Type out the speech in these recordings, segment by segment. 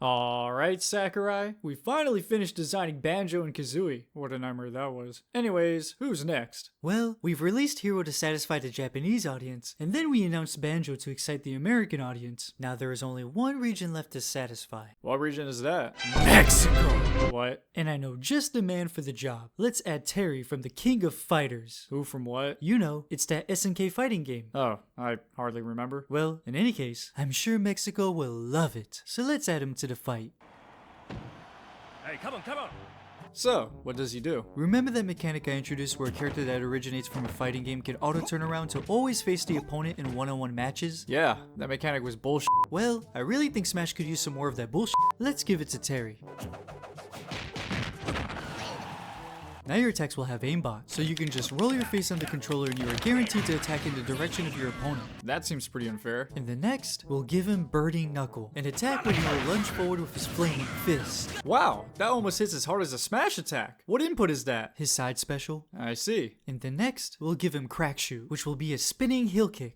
Alright, Sakurai, we finally finished designing Banjo and Kazooie. What a nightmare that was. Anyways, who's next? Well, we've released Hero to satisfy the Japanese audience, and then we announced Banjo to excite the American audience. Now there is only one region left to satisfy. What region is that? Mexico! What? And I know just the man for the job. Let's add Terry from the King of Fighters. Who from what? You know, it's that SNK fighting game. Oh, I hardly remember. Well, in any case, I'm sure Mexico will love it. So let's add him to the fight. Hey, come on! So, what does he do? Remember that mechanic I introduced where a character that originates from a fighting game can auto turn around to always face the opponent in one-on-one matches? Yeah, that mechanic was bullshit. Well, I really think Smash could use some more of that bullshit. Let's give it to Terry. Now your attacks will have aimbot, so you can just roll your face on the controller and you are guaranteed to attack in the direction of your opponent. That seems pretty unfair. And the next, we'll give him Birdie Knuckle, an attack where he will lunge forward with his flaming fist. Wow, that almost hits as hard as a smash attack. What input is that? His side special. I see. And the next, we'll give him Crack Shoot, which will be a spinning heel kick.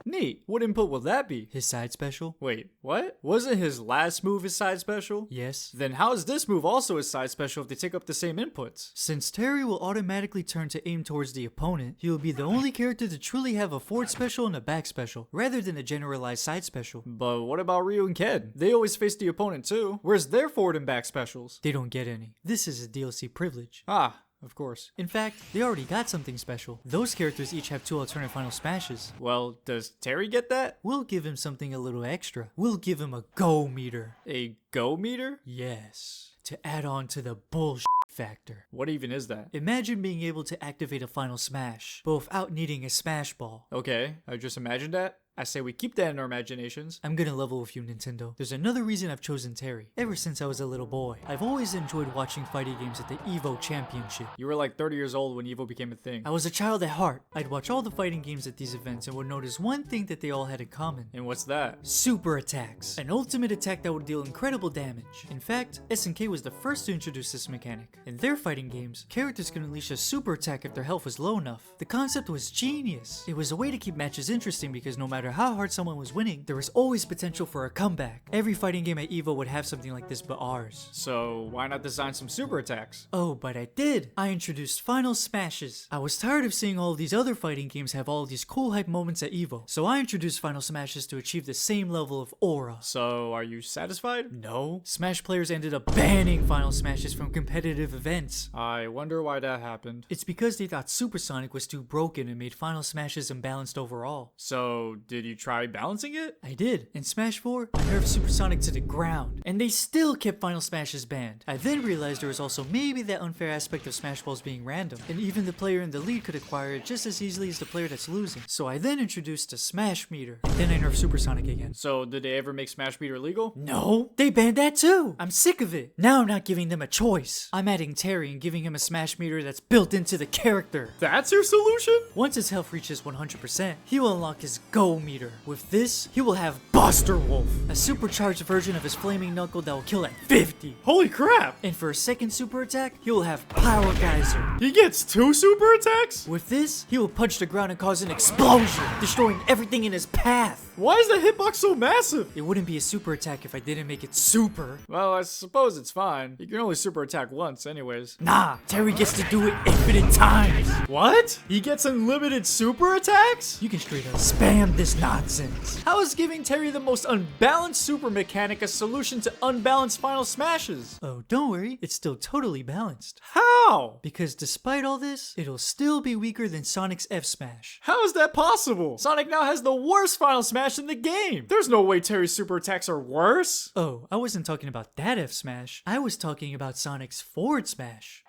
Neat. What input will that be? His side special. Wait, what? Wasn't his last move his side special? Yes. Then how is this move also his side special if they take up the same inputs? Since Terry will automatically turn to aim towards the opponent, he will be the only character to truly have a forward special and a back special, rather than a generalized side special. But what about Ryu and Ken? They always face the opponent too. Where's their forward and back specials? They don't get any. This is a DLC privilege. Ah, of course. In fact, they already got something special. Those characters each have 2 alternate final smashes. Well, does Terry get that? We'll give him something a little extra. We'll give him a go meter. A go meter? Yes. To add on to the bullshit factor. What even is that? Imagine being able to activate a final smash, but without needing a smash ball. Okay, I just imagined that. I say we keep that in our imaginations. I'm gonna level with you, Nintendo. There's another reason I've chosen Terry. Ever since I was a little boy, I've always enjoyed watching fighting games at the EVO Championship. You were like 30 years old when Evo became a thing. I was a child at heart. I'd watch all the fighting games at these events and would notice one thing that they all had in common. And what's that? Super attacks. An ultimate attack that would deal incredible damage. In fact, SNK was the first to introduce this mechanic. In their fighting games, characters could unleash a super attack if their health was low enough. The concept was genius. It was a way to keep matches interesting because no matter how hard someone was winning, there was always potential for a comeback. Every fighting game at EVO would have something like this but ours. So why not design some super attacks? Oh, but I did! I introduced final smashes. I was tired of seeing all of these other fighting games have all of these cool hype moments at EVO, so I introduced final smashes to achieve the same level of aura. So are you satisfied? No. Smash players ended up banning final smashes from competitive events. I wonder why that happened. It's because they thought Supersonic was too broken and made final smashes imbalanced overall. So did you try balancing it? I did. In Smash 4, I nerfed Supersonic to the ground, and they still kept final smashes banned. I then realized there was also maybe that unfair aspect of Smash Balls being random, and even the player in the lead could acquire it just as easily as the player that's losing. So I then introduced a Smash meter, and then I nerfed Supersonic again. So did they ever make Smash Meter legal? No, they banned that too. I'm sick of it. Now I'm not giving them a choice. I'm adding Terry and giving him a Smash meter that's built into the character. That's your solution? Once his health reaches 100%, he will unlock his Go meter. With this, he will have Buster Wolf, a supercharged version of his flaming knuckle that will kill at 50. Holy crap! And for a second super attack, he will have Power Geyser. He gets 2 super attacks? With this, he will punch the ground and cause an explosion, destroying everything in his path. Why is the hitbox so massive? It wouldn't be a super attack if I didn't make it super. Well, I suppose it's fine. You can only super attack once anyways. Nah, Terry gets to do it infinite times. What? He gets unlimited super attacks? You can straight up spam this nonsense. How is giving Terry the most unbalanced super mechanic a solution to unbalanced final smashes? Oh, don't worry, it's still totally balanced. How? Because despite all this, it'll still be weaker than Sonic's F Smash. How is that possible? Sonic now has the worst final smash in the game. There's no way Terry's super attacks are worse. Oh, I wasn't talking about that F Smash. I was talking about Sonic's forward smash.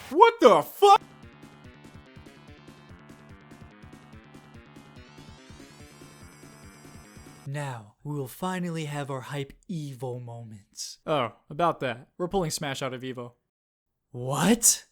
What the fuck? Now, we will finally have our hype Evo moments. Oh, about that. We're pulling Smash out of Evo. What?